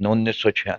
1996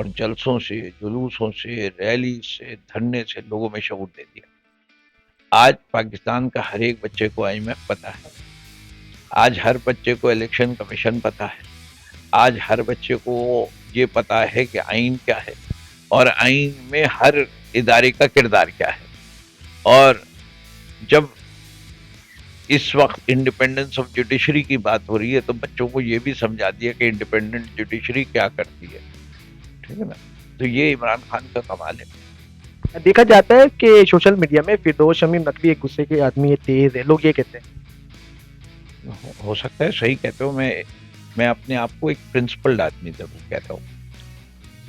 اور جلسوں سے، جلوسوں سے، ریلی سے، دھرنے سے لوگوں میں شعور دے دیا۔ آج پاکستان کا ہر ایک بچے کو IMF پتہ ہے، آج ہر بچے کو الیکشن کمیشن پتہ ہے، آج ہر بچے کو یہ پتہ ہے کہ آئین کیا ہے اور آئین میں ہر ادارے کا کردار کیا ہے۔ اور جب اس وقت انڈیپینڈنس آف جوڈیشری کی بات ہو رہی ہے تو بچوں کو یہ بھی سمجھا دیا کہ انڈیپینڈنٹ جوڈیشری کیا کرتی ہے، ٹھیک ہے نا؟ تو یہ عمران خان کا کمال ہے۔ دیکھا جاتا ہے کہ سوشل میڈیا میں فردوس شمیم نقوی ایک غصے کے آدمی ہے، تیز ہے، لوگ یہ کہتے ہیں۔ ہو سکتا ہے صحیح کہتے ہو، میں اپنے آپ کو ایک پرنسپلڈ آدمی ضرور کہتا ہوں۔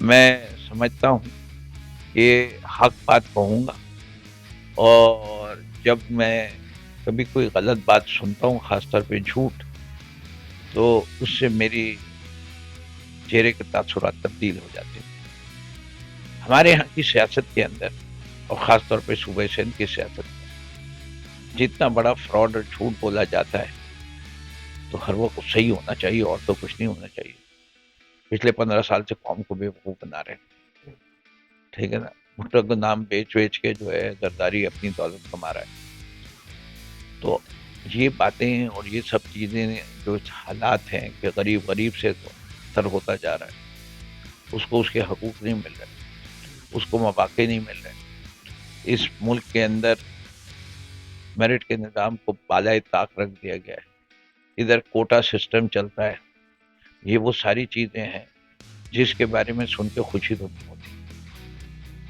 میں سمجھتا ہوں کہ حق بات کہوں گا، اور جب میں کبھی کوئی غلط بات سنتا ہوں، خاص طور پہ جھوٹ، تو اس سے میری چہرے کے تاثرات تبدیل ہو جاتے ہیں۔ ہمارے یہاں کی سیاست کے اندر، اور خاص طور پہ صوبہ سندھ کی سیاست میں، جتنا بڑا فراڈ اور جھوٹ بولا جاتا ہے تو ہر وقت صحیح ہونا چاہیے اور تو کچھ نہیں ہونا چاہیے۔ پچھلے 15 سال سے قوم کو بیوقوف بنا رہے ہیں، ٹھیک ہے نا؟ بھٹو کا نام بیچ کے جو ہے زرداری اپنی دولت کما رہا ہے۔ تو یہ باتیں اور یہ سب چیزیں جو حالات ہیں کہ غریب سے تر ہوتا جا رہا ہے، اس کو اس کے حقوق نہیں مل رہے، اس کو مواقع نہیں مل رہے۔ اس ملک کے اندر میرٹ کے نظام کو بالائے طاق رکھ دیا گیا ہے، ادھر کوٹا سسٹم چلتا ہے۔ یہ وہ ساری چیزیں ہیں جس کے بارے میں سن کے خوشی تو نہیں ہوتی۔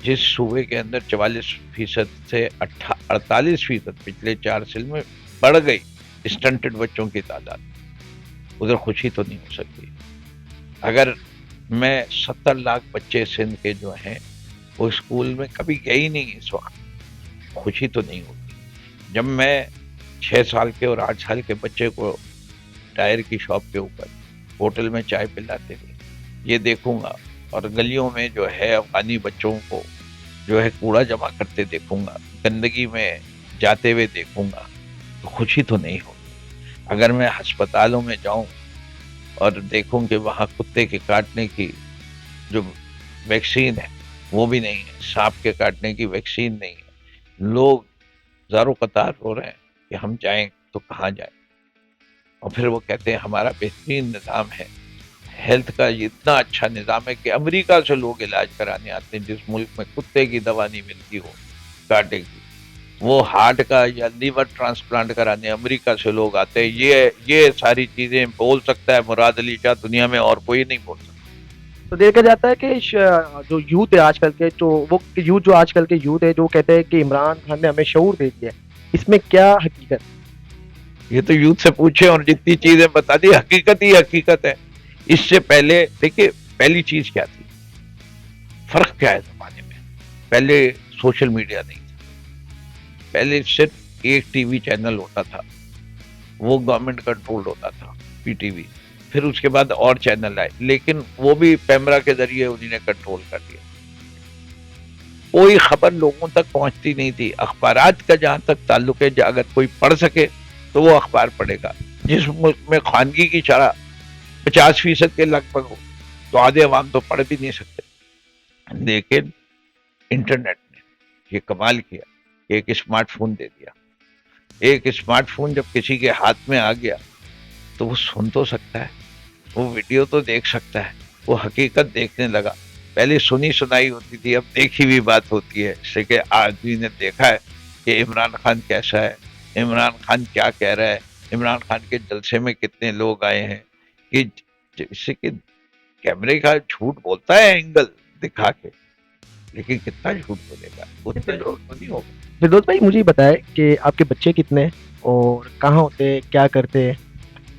جس صوبے کے اندر 44% سے 48% پچھلے 4 سال میں بڑھ گئی اسٹنٹڈ بچوں کی تعداد، ادھر خوشی تو نہیں ہو سکتی۔ اگر میں 70 لاکھ بچے سندھ کے جو ہیں وہ اسکول میں کبھی گئے ہی نہیں، اس وقت خوشی تو نہیں ہوتی۔ جب میں 6 سال کے اور 8 سال کے بچے کو ٹائر کی شاپ کے اوپر ہوٹل میں چائے پلاتے ہوئے یہ دیکھوں گا، اور گلیوں میں جو ہے افغانی بچوں کو جو ہے کوڑا جمع کرتے دیکھوں گا، گندگی میں جاتے ہوئے دیکھوں گا، تو خوشی تو نہیں ہوگی۔ اگر میں ہسپتالوں میں جاؤں اور دیکھوں کہ وہاں کتے کے کاٹنے کی جو ویکسین ہے وہ بھی نہیں ہے، سانپ کے کاٹنے کی ویکسین نہیں ہے، لوگ زارو قطار رو رہے ہیں کہ ہم جائیں تو کہاں جائیں۔ اور پھر وہ کہتے ہیں ہمارا بہترین نظام ہے، ہیلتھ کا اتنا اچھا نظام ہے کہ امریکہ سے لوگ علاج کرانے آتے ہیں، جس ملک میں کتے کی دوا نہیں ملتی ہو کاٹے کی، وہ ہارٹ کا یا لیور ٹرانسپلانٹ کرانے امریکہ سے لوگ آتے ہیں۔ یہ ساری چیزیں بول سکتا ہے مراد علی شاہ، دنیا میں اور کوئی نہیں بول سکتا۔ تو دیکھا جاتا ہے کہ جو یوتھ ہے آج کل کے، جو آج کل کے یوتھ ہے جو کہتے ہیں کہ عمران خان نے ہمیں شعور دے دیا ہے، اس میں کیا حقیقت ہے؟ یہ تو یوتھ سے پوچھے اور جتنی چیزیں بتا دی، حقیقت ہی حقیقت ہے۔ اس سے پہلے دیکھیے پہلی چیز کیا تھی، فرق کیا ہے زمانے میں۔ پہلے سوشل میڈیا نہیں تھا، پہلے صرف ایک ٹی وی چینل ہوتا تھا، وہ گورنمنٹ کنٹرول ہوتا تھا، PTV۔ پھر اس کے بعد اور چینل آئے، لیکن وہ بھی پیمرا کے ذریعے انہوں نے کنٹرول کر دیا۔ کوئی خبر لوگوں تک پہنچتی نہیں تھی۔ اخبارات کا جہاں تک تعلق ہے، اگر کوئی پڑھ سکے تو وہ اخبار پڑھے گا۔ جس ملک میں خواندگی کی شرح 50% کے لگ بھگ ہو تو آدھے عوام تو پڑھ بھی نہیں سکتے۔ لیکن انٹرنیٹ نے یہ کمال کیا کہ ایک اسمارٹ فون دے دیا۔ ایک اسمارٹ فون جب کسی کے ہاتھ میں آ گیا تو وہ سن تو سکتا ہے، وہ ویڈیو تو دیکھ سکتا ہے، وہ حقیقت دیکھنے لگا۔ پہلے سنی سنائی ہوتی تھی، اب دیکھی ہوئی بات ہوتی ہے، اس سے کہ آدمی نے دیکھا ہے کہ عمران خان کیسا ہے، عمران خان کیا کہہ رہا ہے، عمران خان کے جلسے میں کتنے لوگ آئے ہیں، کہ جیسے کہ کیمرے کا جھوٹ بولتا ہے اینگل دکھا کے، لیکن کتنا جھوٹ بولے گا، اتنے لوگ تو نہیں ہوگا۔ فردوس بھائی مجھے بتائے کہ آپ کے بچے کتنے ہیں اور کہاں ہوتے ہیں، کیا کرتے ہیں؟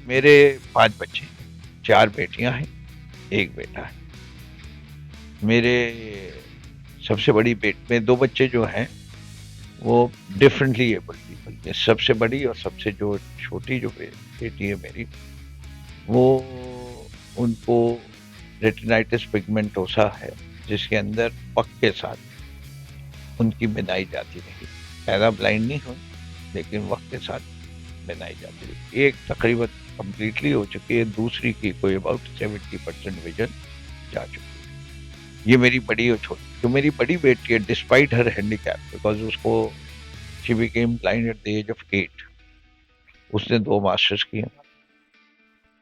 میرے 5 بچے ہیں، 4 بیٹیاں ہیں، 1 بیٹا ہے۔ میرے سب سے بڑی میں 2 بچے جو ہیں وہ ڈفرینٹلی ایبل پیپل ہیں۔ سب سے بڑی اور سب سے جو چھوٹی جو بیٹی ہے میری، وہ ان کو ریٹینائٹس پگمنٹوسا ہے، جس کے اندر وقت کے ساتھ ان کی بینائی جاتی رہی۔ پیدا بلائنڈ نہیں ہوئی، لیکن وقت کے ساتھ بینائی جاتی رہی۔ ایک تقریباً کمپلیٹلی ہو چکی ہے، دوسری کی کوئی اباؤٹ 70% ویژن جا چکی ہے۔ یہ میری بڑی اور چھوٹی، جو میری بڑی بیٹی ہے ڈسپائٹ ہر ہینڈیکیپ، بیکاز اس کو she became blind at the age of 8، اس نے 2 ماسٹرز کیے،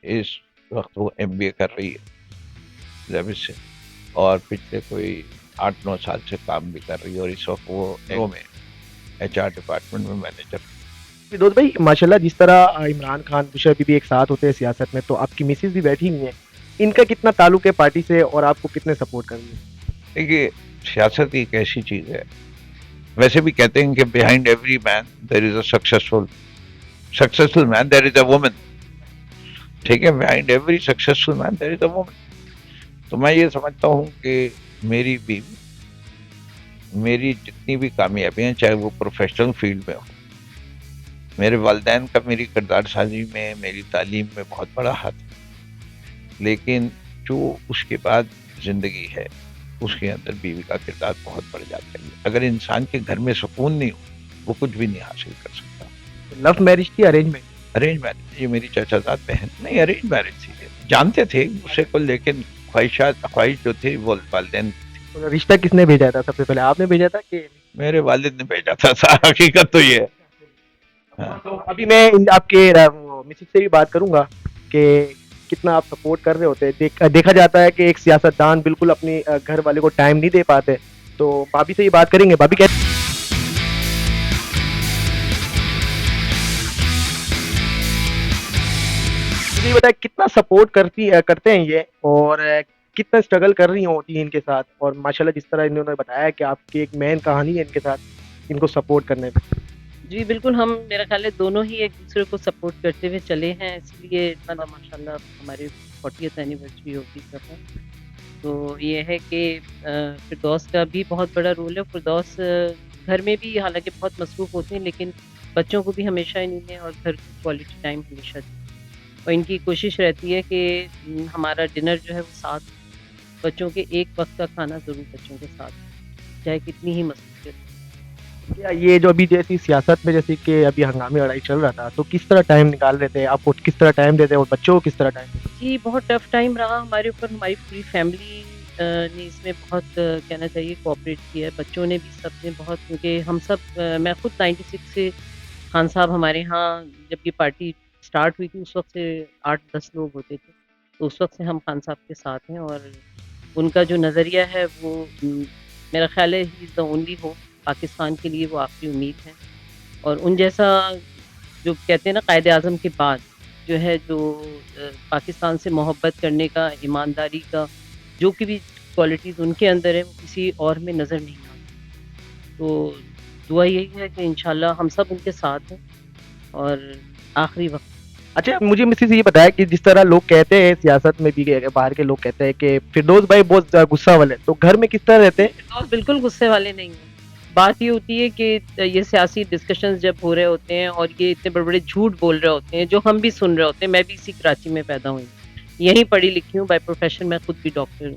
اس وقت وہ MBA کر رہی ہے لیبس سے، اور پچھلے کوئی 8-9 سال سے کام بھی کر رہی ہے، اور اس وقت وہ ایگرو میں HR ڈپارٹمنٹ میں مینیجر۔ فردوس بھائی ماشاءاللہ جس طرح عمران خان مشرف بھی ایک ساتھ ہوتے ہیں سیاست میں، تو آپ کی مسز بھی بیٹھی ہوئی ہیں، ان کا کتنا تعلق ہے پارٹی سے اور آپ کو کتنے سپورٹ کر رہی ہے؟ دیکھیے سیاست ایک ایسی چیز ہے، ویسے بھی کہتے ہیں کہ behind every man there is a successful man there is a woman، ٹھیک ہے، behind every successful man there is a woman۔ تو میں یہ سمجھتا ہوں کہ میری بیوی میری جتنی بھی کامیابیاں ہیں، چاہے وہ پروفیشنل فیلڈ میں ہو، میرے والدین کا میری کردار سازی میں، میری تعلیم میں بہت بڑا ہاتھ ہے، لیکن جو اس کے بعد زندگی ہے اس کے اندر بیوی کا کردار بہت بڑھ جاتا ہے۔ اگر انسان کے گھر میں سکون نہیں ہو وہ کچھ بھی نہیں حاصل کر سکتا۔ لو میرج تھی ارینجمنٹ؟ ارینج میرج، یہ میری چچا زاد بہن نہیں، ارینج میرج تھی، جانتے تھے ایک دوسرے کو، لیکن خواہش جو تھی وہ والدین کی تھی۔ رشتہ کس نے بھیجا تھا؟ سب سے پہلے آپ نے بھیجا تھا کہ میرے والد نے بھیجا تھا، حقیقت تو یہ ہے۔ ہاں۔ تو ابھی میں آپ کے مسز سے بھی بات کروں گا کہ کتنا آپ سپورٹ کر رہے ہوتے ہیں۔ دیکھا جاتا ہے کہ ایک سیاست دان بالکل اپنی گھر والے کو ٹائم نہیں دے پاتے، تو بھابھی سے یہ بات کریں گے۔ بھابھی کہتے مجھے بتائیں کتنا سپورٹ کرتے ہیں یہ، اور کتنا اسٹرگل کر رہی ہوتی ہیں ان کے ساتھ، اور ماشاءاللہ جس طرح انہوں نے بتایا کہ آپ کی ایک مین کہانی ہے ان کے ساتھ ان کو سپورٹ کرنے میں۔ جی بالکل، ہم میرا خیال ہے دونوں ہی ایک دوسرے کو سپورٹ کرتے ہوئے چلے ہیں، اس لیے اتنا ماشاء اللہ ہماری 40th اینیورسری ہوگی کب ہے، تو یہ ہے کہ فردوس کا بھی بہت بڑا رول ہے۔ فردوس گھر میں بھی حالانکہ بہت مصروف ہوتے ہیں، لیکن بچوں کو بھی ہمیشہ انہیں نے اور گھر کی کوالٹی ٹائم ہمیشہ دی، اور ان کی کوشش رہتی ہے کہ ہمارا ڈنر جو ہے وہ ساتھ، بچوں کے ایک وقت کا کھانا ضرور بچوں کے ساتھ، چاہے کتنی ہی مصروفیت ہو۔ کیا یہ جو ابھی جیسی سیاست میں جیسے کہ ابھی ہنگامی لڑائی چل رہا تھا، تو کس طرح ٹائم نکال رہے تھے آپ کو؟ کس طرح ٹائم دیتے اور بچوں کو کس طرح ٹائم دیتے؟ جی بہت ٹف ٹائم رہا ہمارے اوپر، ہماری پوری فیملی نے اس میں بہت کہنا چاہیے کوآپریٹ کیا ہے، بچوں نے بھی، سب نے بہت، کیونکہ ہم سب میں خود 96 سے خان صاحب ہمارے ہاں جب یہ پارٹی اسٹارٹ ہوئی تھی اس وقت سے 8-10 لوگ ہوتے تھے، تو اس وقت سے ہم خان صاحب کے ساتھ ہیں، اور ان کا جو نظریہ ہے وہ میرا خیال ہے ہی از دا اونلی ہوپ، پاکستان کے لیے وہ آخری امید ہے، اور ان جیسا جو کہتے ہیں نا قائد اعظم کے بعد جو ہے، جو پاکستان سے محبت کرنے کا، ایمانداری کا، جو کہ بھی کوالٹیز ان کے اندر ہے وہ کسی اور میں نظر نہیں آتی، تو دعا یہی ہے کہ انشاءاللہ ہم سب ان کے ساتھ ہیں اور آخری وقت۔ اچھا مجھے مسز یہ بتایا کہ جس طرح لوگ کہتے ہیں سیاست میں بھی، باہر کے لوگ کہتے ہیں کہ فردوس بھائی بہت غصہ والے، تو گھر میں کس طرح رہتے ہیں؟ اور بالکل غصے والے نہیں ہیں، بات یہ ہوتی ہے کہ یہ سیاسی ڈسکشنز جب ہو رہے ہوتے ہیں اور یہ اتنے بڑے بڑے جھوٹ بول رہے ہوتے ہیں جو ہم بھی سن رہے ہوتے ہیں، میں بھی اسی کراچی میں پیدا ہوئی ہوں، یہیں پڑھی لکھی ہوں، بائی پروفیشن میں خود بھی ڈاکٹر ہوں،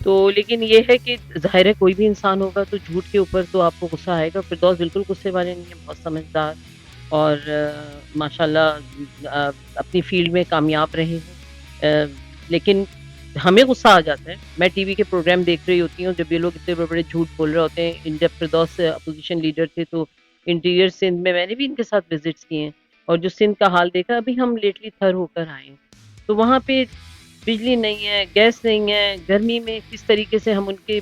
تو لیکن یہ ہے کہ ظاہر ہے کوئی بھی انسان ہوگا تو جھوٹ کے اوپر تو آپ کو غصہ آئے گا۔ فردوس بالکل غصے والے نہیں ہیں، بہت سمجھدار، اور ماشاءاللہ اپنی فیلڈ میں کامیاب رہے ہیں، لیکن ہمیں غصہ آ جاتا ہے۔ میں ٹی وی کے پروگرام دیکھ رہی ہوتی ہوں جب یہ لوگ اتنے بڑے بڑے جھوٹ بول رہے ہوتے ہیں، جب فردوس اپوزیشن لیڈر تھے تو انٹیریئر سندھ میں نے بھی ان کے ساتھ وزٹس کیے ہیں، اور جو سندھ کا حال دیکھا، ابھی ہم لیٹلی تھر ہو کر آئے ہیں، تو وہاں پہ بجلی نہیں ہے، گیس نہیں ہے، گرمی میں کس طریقے سے ہم ان کے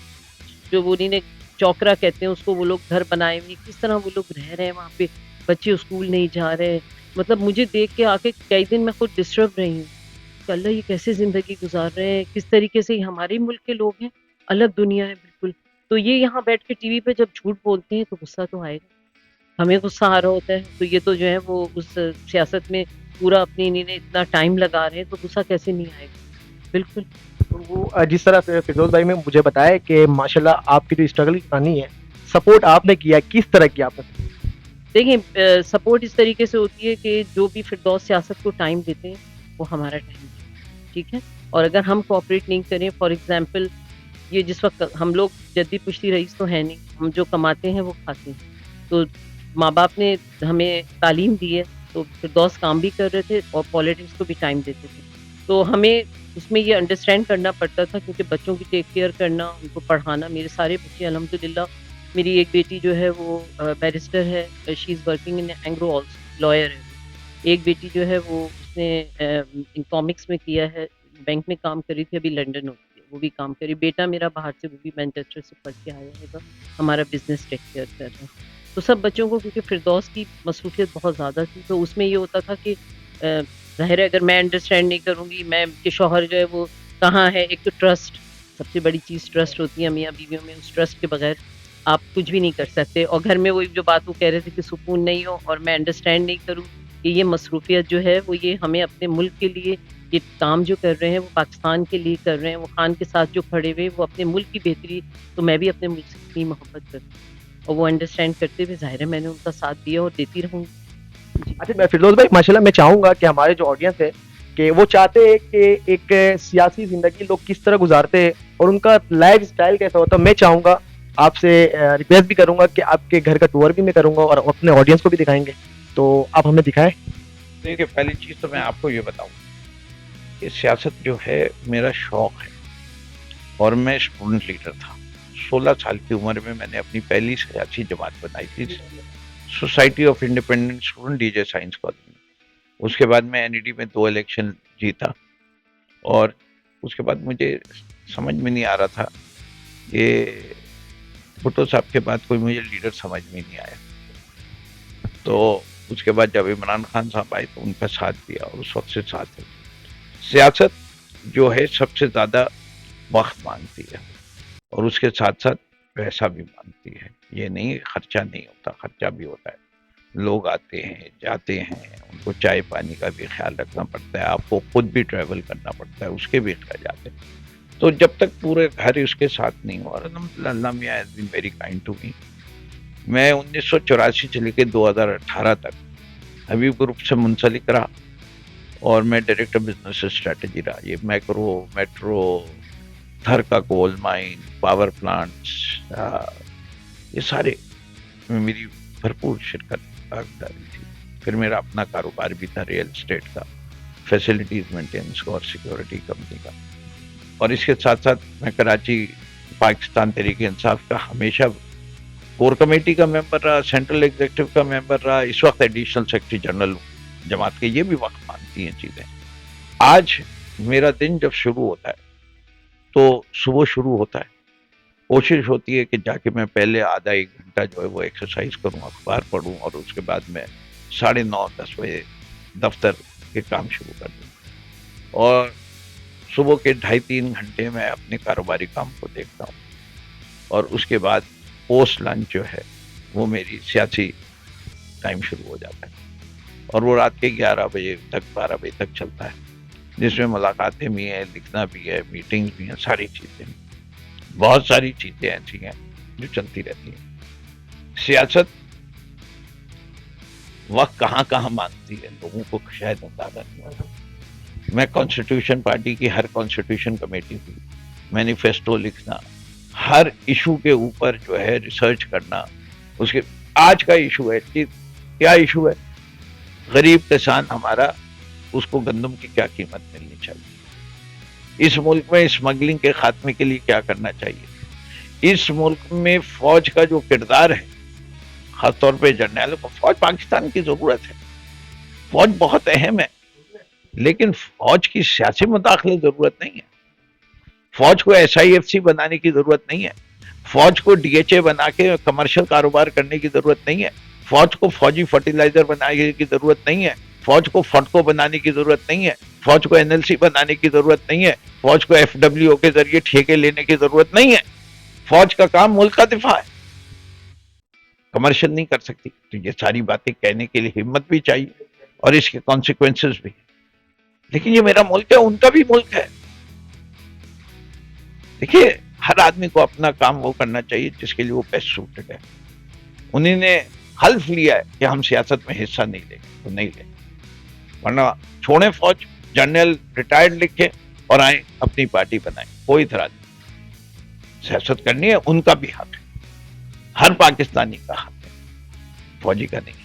جو وہ انہیں چوکرا کہتے ہیں اس کو وہ لوگ گھر بنائے ہوئے، کس طرح وہ لوگ رہ رہے ہیں وہاں پہ، بچے اسکول نہیں جا رہے، مطلب مجھے دیکھ کے آ کے کئی دن میں خود ڈسٹرب رہی ہوں کہ اللہ یہ کیسے زندگی گزار رہے ہیں، کس طریقے سے ہمارے ملک کے لوگ ہیں، الگ دنیا ہے بالکل، تو یہ یہاں بیٹھ کے ٹی وی پہ جب جھوٹ بولتے ہیں تو غصہ تو آئے گا، ہمیں غصہ آ رہا ہوتا ہے، تو یہ تو جو ہے وہ اس سیاست میں پورا اپنی انہیں اتنا ٹائم لگا رہے ہیں تو غصہ کیسے نہیں آئے گا، بالکل۔ وہ جس طرح فردوس بھائی نے مجھے بتایا کہ ماشاءاللہ آپ کی جو اسٹرگل کی کہانی ہے، سپورٹ آپ نے کیا، کس طرح کیا آپ نے؟ دیکھیں سپورٹ اس طریقے سے ہوتی ہے کہ جو بھی فردوس سیاست کو ٹائم دیتے ہیں وہ ہمارا ٹائم دیتے ہیں، ٹھیک ہے، اور اگر ہم کوآپریٹ نہیں کریں، فار ایگزامپل یہ جس وقت ہم لوگ جدی پشتی رئیس تو ہے نہیں، ہم جو کماتے ہیں وہ کھاتے ہیں، تو ماں باپ نے ہمیں تعلیم دی ہے، تو فردوس کام بھی کر رہے تھے اور پالیٹکس کو بھی ٹائم دیتے تھے، تو ہمیں اس میں یہ انڈرسٹینڈ کرنا پڑتا تھا کیونکہ بچوں کی ٹیک کیئر کرنا، ان کو پڑھانا. میرے سارے بچے الحمدللہ، میری ایک بیٹی جو ہے وہ بیرسٹر ہے، she is working in Engro also, lawyer ہے. ایک بیٹی جو ہے وہ اس نے اکنامکس میں کیا ہے، بینک میں کام کری تھی، ابھی لنڈن ہوتی ہے، وہ بھی کام کری. بیٹا میرا باہر سے، وہ بھی مینچسٹر سے پڑھ کے آیا ہے، ہمارا بزنس ٹیک کیئر کر رہا ہے. تو سب بچوں کو، کیونکہ فردوس کی مصروفیت بہت زیادہ تھی، تو اس میں یہ ہوتا تھا کہ ظاہر ہے اگر میں انڈرسٹینڈ نہیں کروں گی، میں کہ شوہر جو ہے وہ کہاں ہے. ایک تو ٹرسٹ، سب سے بڑی چیز ٹرسٹ ہوتی ہے میاں بیویوں میں. اس ٹرسٹ کے بغیر آپ کچھ بھی نہیں کر سکتے. اور گھر میں وہ جو بات وہ کہہ رہے تھے کہ سکون نہیں ہو اور میں انڈرسٹینڈ نہیں کروں کہ یہ مصروفیت جو ہے وہ یہ ہمیں اپنے ملک کے لیے یہ کام جو کر رہے ہیں وہ پاکستان کے لیے کر رہے ہیں. وہ خان کے ساتھ جو کھڑے ہوئے وہ اپنے ملک کی بہتری، تو میں بھی اپنے ملک سے اتنی محبت کرتی ہوں اور وہ انڈرسٹینڈ کرتے ہوئے ظاہر ہے میں نے ان کا ساتھ دیا اور دیتی رہوں گی. اچھا میں فردوس بھائی ماشاء اللہ میں چاہوں گا کہ ہمارے جو آڈینس ہے کہ وہ چاہتے ہیں کہ ایک سیاسی زندگی لوگ کس طرح گزارتے ہیں اور ان کا لائف اسٹائل کیسا ہوتا ہے. میں چاہوں گا آپ سے ریکویسٹ بھی کروں گا کہ آپ کے گھر کا ٹور بھی میں کروں گا اور اپنے آڈینس کو بھی دکھائیں گے. تو آپ ہمیں دکھائیں. دیکھیے پہلی چیز تو میں آپ کو یہ بتاؤں کہ سیاست جو ہے میرا شوق ہے اور میں اسٹوڈنٹ لیڈر تھا. 16 سال کی عمر میں نے اپنی پہلی سیاسی جماعت بنائی تھی، society of independent student D J science college میں. اس کے بعد میں این ای ڈی میں 2 الیکشن جیتا اور اس کے بعد مجھے سمجھ میں نہیں آ رہا تھا کہ بھٹو صاحب کے بعد کوئی مجھے لیڈر سمجھ میں نہیں آیا. تو اس کے بعد جب عمران خان صاحب آئے تو ان کا ساتھ دیا اور اس وقت سے ساتھ ہے. سیاست جو ہے سب سے زیادہ وقت مانگتی ہے اور اس کے ساتھ ساتھ پیسہ بھی مانگتی ہے. یہ نہیں خرچہ نہیں ہوتا، خرچہ بھی ہوتا ہے. لوگ آتے ہیں جاتے ہیں، ان کو چائے پانی کا بھی خیال رکھنا پڑتا ہے، آپ کو خود بھی ٹریول کرنا پڑتا ہے، اس کے بھی اخراجات ہیں. تو جب تک پورے گھر اس کے ساتھ نہیں ہوا، الحمدللہ اللہ میاں has been very kind to me. میں 1984 سے لے کے 2018 تک حبیب گروپ سے منسلک رہا اور میں ڈائریکٹر بزنس اسٹریٹجی رہا. یہ میکرو، میٹرو، تھر کا کول مائن، پاور پلانٹس، یہ سارے میں میری بھرپور شرکت داری تھی. پھر میرا اپنا کاروبار بھی تھا ریئل اسٹیٹ کا، فیسلٹیز مینٹیننس اور سیکورٹی کمپنی کا. اور اس کے ساتھ ساتھ میں کراچی پاکستان تحریک انصاف کا ہمیشہ کور کمیٹی کا ممبر رہا، سینٹرل ایگزیکٹو کا ممبر رہا. اس وقت ایڈیشنل سیکرٹری جنرل ہوں جماعت کے. یہ بھی وقت مانگتی ہیں چیزیں. آج میرا دن جب شروع ہوتا ہے تو صبح شروع ہوتا ہے، کوشش ہوتی ہے کہ جا کے میں پہلے آدھا 1 گھنٹہ جو ہے وہ ایکسرسائز کروں، اخبار پڑھوں اور اس کے بعد میں 9:30 10 بجے دفتر کے کام شروع کر دوں. اور صبح کے 2.5-3 گھنٹے میں اپنے کاروباری کام کو دیکھتا ہوں اور اس کے بعد پوسٹ لنچ جو ہے وہ میری سیاسی ٹائم شروع ہو جاتا ہے اور وہ رات کے 11 بجے تک 12 بجے تک چلتا ہے، جس میں ملاقاتیں بھی ہیں، لکھنا بھی ہے، میٹنگز بھی ہیں، ساری چیزیں. بہت ساری چیزیں ایسی ہیں جو چلتی رہتی ہیں. سیاست وقت کہاں کہاں مانگتی ہے لوگوں کو شاید اندازہ نہیں ہوتا. میں کانسٹیٹیوشن پارٹی کی ہر کانسٹیٹیوشن کمیٹی کی مینیفیسٹو لکھنا، ہر ایشو کے اوپر جو ہے ریسرچ کرنا. اس کے آج کا ایشو ہے، کیا ایشو ہے؟ غریب کسان ہمارا، اس کو گندم کی کیا قیمت ملنی چاہیے. اس ملک میں اسمگلنگ کے خاتمے کے لیے کیا کرنا چاہیے. اس ملک میں فوج کا جو کردار ہے، خاص طور پہ جرنیلوں کو، فوج پاکستان کی ضرورت ہے، فوج بہت اہم ہے، لیکن فوج کی سیاسی مداخلت ضرورت نہیں ہے. فوج کو SIFC بنانے کی ضرورت نہیں ہے. فوج کو DHA بنا کے کمرشل کاروبار کرنے کی ضرورت نہیں ہے. فوج کو فوجی فرٹیلائزر بنانے کی ضرورت نہیں ہے. فوج کو فٹکو بنانے کی ضرورت نہیں ہے. فوج کو NLC بنانے کی ضرورت نہیں ہے. فوج کو FWO کے ذریعے ٹھیکے لینے کی ضرورت نہیں ہے. فوج کا کام ملک کا دفاع ہے، کمرشل نہیں کر سکتی. تو یہ ساری باتیں کہنے کے لیے ہمت بھی چاہیے اور اس کے کانسیکوینسز بھی. لیکن یہ میرا ملک ہے، ان کا بھی ملک ہے. دیکھیے ہر آدمی کو اپنا کام وہ کرنا چاہیے جس کے لیے وہ بیسٹ سوٹڈ ہے. انہیں نے حلف لیا ہے کہ ہم سیاست میں حصہ نہیں لیں گے تو نہیں لیں گے، ورنہ چھوڑیں فوج، جنرل ریٹائرڈ لکھے اور آئیں اپنی پارٹی بنائیں، کوئی اعتراض نہیں. سیاست کرنی ہے، ان کا بھی حق ہے، ہر پاکستانی کا حق ہے، فوجی کا نہیں.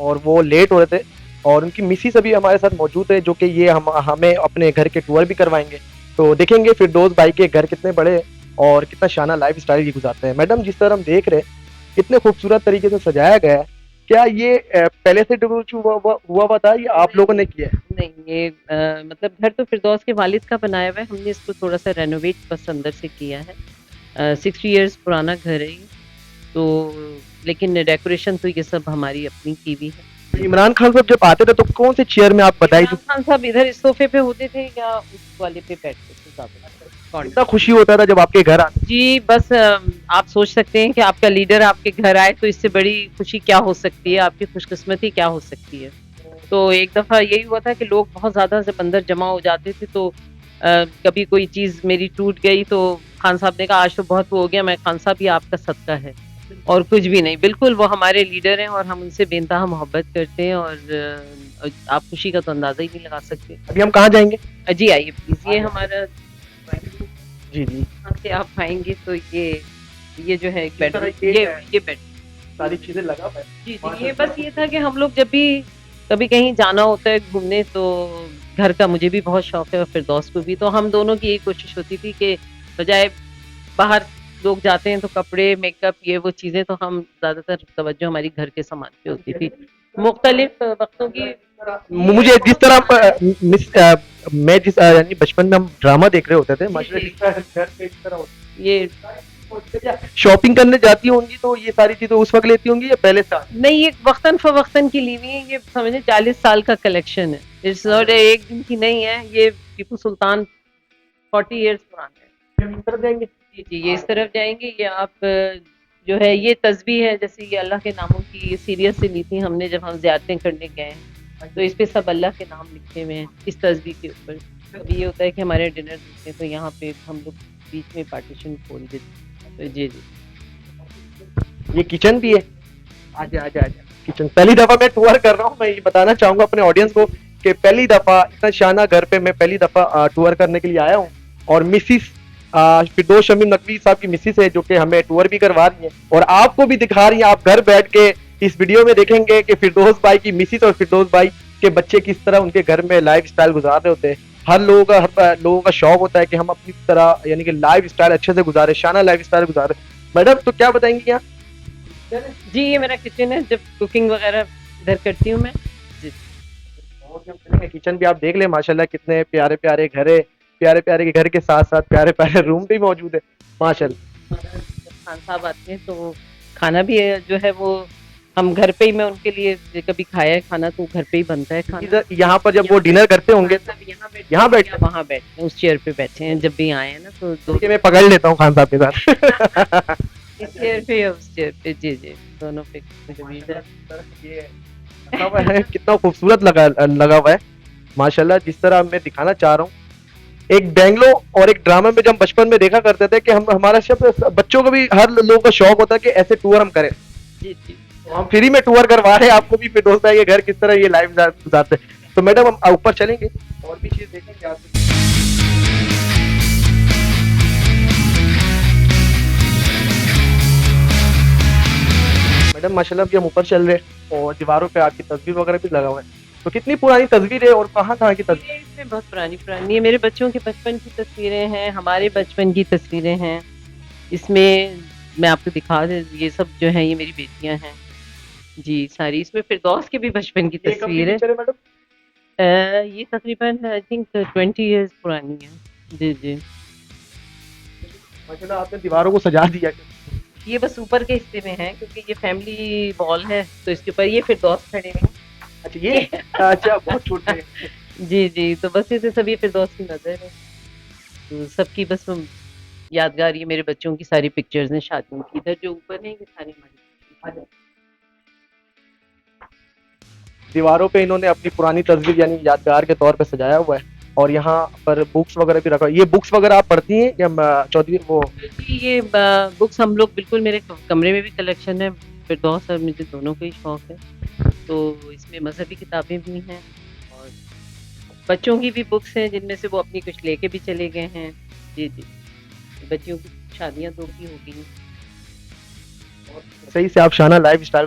اور وہ لیٹ ہو رہے تھے اور ان کی مسز ابھی ہمارے ساتھ موجود ہے جو کہ یہ ہمیں اپنے گھر کے ٹور بھی کروائیں گے. تو دیکھیں گے فردوس بھائی کے گھر کتنے بڑے ہیں اور کتنا شانہ لائف اسٹائل یہ گزارتے ہیں. میڈم جس طرح ہم دیکھ رہے ہیں اتنے خوبصورت طریقے سے سجایا گیا ہے, کیا یہ پہلے سے ڈیولپ ہوا تھا یا آپ لوگوں نے کیا ہے؟ نہیں یہ مطلب گھر تو فردوس کے والد کا بنایا ہوا ہے, ہم نے اس کو تھوڑا سا رینوویٹ بس اندر سے کیا ہے. 60 ایئرس پرانا گھر ہے یہ تو, لیکن ڈیکوریشن تو یہ سب ہماری اپنی کی ہوئی ہے. عمران خان صاحب جب آتے تھے تو کون سے چیئر میں آپ بتائی تھی؟ عمران خان صاحب ادھر اس صوفے پہ ہوتے تھے یا اس والے پہ بیٹھتے تھے زیادہ. کتنا خوشی ہوتا تھا جب آپ کے گھر آتے؟ جی بس آپ سوچ سکتے ہیں کہ آپ کا لیڈر آپ کے گھر آئے تو اس سے بڑی خوشی کیا ہو سکتی ہے, آپ کی خوش قسمتی کیا ہو سکتی ہے. تو ایک دفعہ یہی ہوا تھا کہ لوگ بہت زیادہ جب اندر جمع ہو جاتے تھے تو کبھی کوئی چیز میری ٹوٹ گئی تو خان صاحب نے کہا آج تو بہت ہو گیا, میں کھان صاحب یہ آپ کا صدقہ ہے اور کچھ بھی نہیں. بالکل وہ ہمارے لیڈر ہیں اور ہم ان سے بے انتہا محبت کرتے ہیں اور آپ خوشی کا تو اندازہ ہی نہیں لگا سکتے. ابھی ہم کہاں جائیں گے؟ جی آئیے پلیز, یہ ہمارا جی جی یہاں سے آپ آئیں گے تو یہ جو ہے بیڈ, یہ یہ بیڈ ساری چیزیں لگا ہے. جی جی یہ بس یہ تھا کہ ہم لوگ جب بھی کبھی کہیں جانا ہوتا ہے گھومنے تو گھر کا مجھے بھی بہت شوق ہے اور فردوس کو بھی, تو ہم دونوں کی یہی کوشش ہوتی تھی کہ بجائے باہر لوگ جاتے ہیں تو کپڑے میک اپ یہ وہ چیزیں, تو ہم زیادہ تر توجہ ہماری گھر کے سامان پہ ہوتی تھی. مختلف وقتوں کی مجھے جس طرح میں جس یعنی بچپن میں ہم ڈرامہ دیکھ رہے ہوتے تھے یہ شاپنگ کرنے جاتی ہوں گی تو یہ ساری چیزیں اس وقت لیتی ہوں گی یا پہلے سے؟ نہیں, یہ وقتاً فوقتاً کی لی ہوئی ہے, یہ سمجھے 40 سال کا کلیکشن ہے, اس ایک دن کی نہیں ہے. یہ ٹیپو سلطان 40 ایئرس پرانا ہے. جی جی یہ اس طرف جائیں گے. یہ آپ جو ہے یہ تسبیح ہے, جیسے یہ اللہ کے ناموں کی سیریس سے لی تھی ہم نے جب ہم زیارتیں کرنے گئے ہیں, تو اس پہ سب اللہ کے نام لکھے ہوئے ہیں اس تسبیح کے اوپر. ابھی یہ ہوتا ہے کہ ہمارے ڈنر دیتے ہیں تو یہاں پہ ہم لوگ بیچ میں پارٹیشن کھول دیتے. جی جی یہ کچن بھی ہے. آجا آجا آجا کچن. پہلی دفعہ میں ٹور کر رہا ہوں, میں یہ بتانا چاہوں گا اپنے آڈینس کو کہ پہلی دفعہ اتنا شانہ گھر پہ میں پہلی دفعہ ٹور کرنے کے لیے آیا ہوں, اور مسز فردوس شمیم نقوی صاحب کی مسز ہے جو کہ ہمیں ٹور بھی کروا رہی ہیں اور آپ کو بھی دکھا رہی ہیں. آپ گھر بیٹھ کے اس ویڈیو میں دیکھیں گے کہ فردوس بھائی کی مسز اور فردوس بھائی کے بچے کس طرح ان کے گھر میں لائف اسٹائل گزار رہے ہوتے ہیں. ہر لوگوں کا شوق ہوتا ہے کہ ہم اپنی طرح یعنی کہ لائف اسٹائل اچھے سے گزارے, شانہ لائف اسٹائل گزارے. میڈم تو کیا بتائیں گی یہاں؟ جی یہ میرا کچن ہے, جب کوکنگ وغیرہ ادھر کرتی ہوں میں. جی کچن بھی آپ دیکھ لیں ماشاءاللہ کتنے پیارے پیارے گھر ہے, پیارے پیارے کے گھر کے ساتھ ساتھ پیارے پیارے روم بھی موجود ہے ماشاءاللہ. خان صاحب آتے ہیں تو کھانا بھی جو ہے وہ ہم گھر پہ ہی, میں ان کے لیے کبھی کھایا ہے کھانا تو گھر پہ ہی بنتا ہے کھانا. یہاں پر جب وہ ڈنر کرتے ہوں گے یہاں بیٹھے وہاں بیٹھے ہیں, اس چیئر پہ بیٹھے ہیں. جب بھی آئے ہیں نا تو میں پکڑ لیتا ہوں خان صاحب کے ساتھ اس چیئر پہ یا اس چیئر پہ. جی جی دونوں پہ. کتنا خوبصورت لگا ہوا ہے ماشاءاللہ. جس طرح میں دکھانا چاہ رہا ہوں, ایک بینگلو اور ایک ڈرامہ میں جب ہم بچپن میں دیکھا کرتے تھے کہ ہمارا بچوں کو بھی ہر لوگوں کا شوق ہوتا ہے کہ ایسے ٹور ہم کریں. جی جی ہم فری میں ٹور کروا رہے ہیں آپ کو بھی فردوس بھائی کے گھر کس طرح یہ لائف گزارتے ہیں. تو میڈم ہم اوپر چلیں گے اور بھی چیز دیکھیں گے آپ. میڈم ماشاءاللہ ابھی ہم اوپر چل رہے ہیں اور دیواروں پہ آپ کی تصویر وغیرہ بھی لگا ہوا ہے. تو کتنی پرانی تصویر ہے اور کہاں کی تصویر؟ اس میں بہت پرانی یہ میرے بچوں کے بچپن کی تصویریں ہیں, ہمارے بچپن کی تصویریں ہیں. اس میں آپ کو دکھا دیں, یہ سب جو ہیں یہ میری بیٹیاں ہیں جی ساری. اس میں فردوس کے بھی بچپن کی تصویر ہے. یہ تقریباً آئی تھنک 20 ایئرس پرانی ہے. جی جی ماشاءاللہ آپ نے دیواروں کو سجا دیا. یہ بس اوپر کے حصے میں ہے کیونکہ یہ فیملی وال ہے تو اس کے اوپر یہ فردوس کھڑے ہیں. اچھا یہ اچھا بہت چھوٹے ہیں. جی جی تو بس اسے سب یہ فردوس کی نظر ہے. تو سب کی بس یادگار یہ میرے بچوں کی ساری پکچرز ہیں شادیوں کی. ادھر جو اوپر ہیں یہ ساری ہماری دیواروں پہ انہوں نے اپنی پرانی تصویر یعنی یادگار کے طور پہ سجایا ہوا ہے. اور یہاں پر بکس وغیرہ بھی رکھا. یہ بکس وغیرہ آپ پڑھتی ہیں یا چودھری وہ؟ یہ بکس ہم لوگ بالکل میرے کمرے میں بھی کلیکشن ہے. فردوس اور مجھے دونوں کا ہی شوق ہے تو اس میں مذہبی کتابیں بھی ہیں اور بچوں کی بھی بکس ہیں جن میں سے وہ اپنی کچھ لے کے بھی چلے گئے ہیں. جی جی بچیوں کی شادیاں 2 کی ہو گئی ہیں. صحیح سے آپ شانہ لائف اسٹائل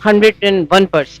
101%।